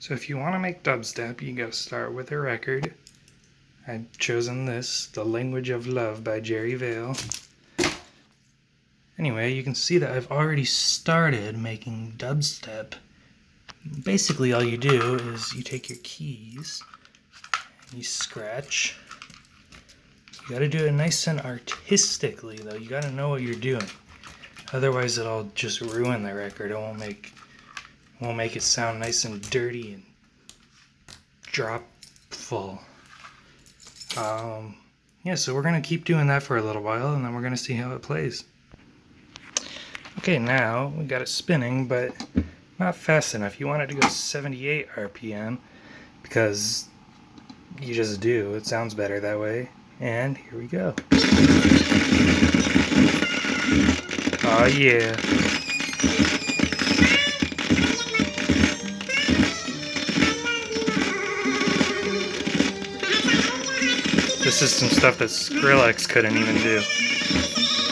So if you want to make dubstep, you gotta start with a record. I've chosen this, The Language of Love by Jerry Vale. Anyway, you can see that I've already started making dubstep. Basically all you do is you take your keys and you scratch. You gotta do it nice and artistically though, you gotta know what you're doing. Otherwise it'll just ruin the record. It won't make it sound nice and dirty and dropful. Yeah, so we're gonna keep doing that for a little while and then we're gonna see how it plays. Okay, now we got it spinning, but not fast enough. You want it to go 78 RPM because you just do. It sounds better that way. And here we go. Oh yeah. This is some stuff that Skrillex couldn't even do.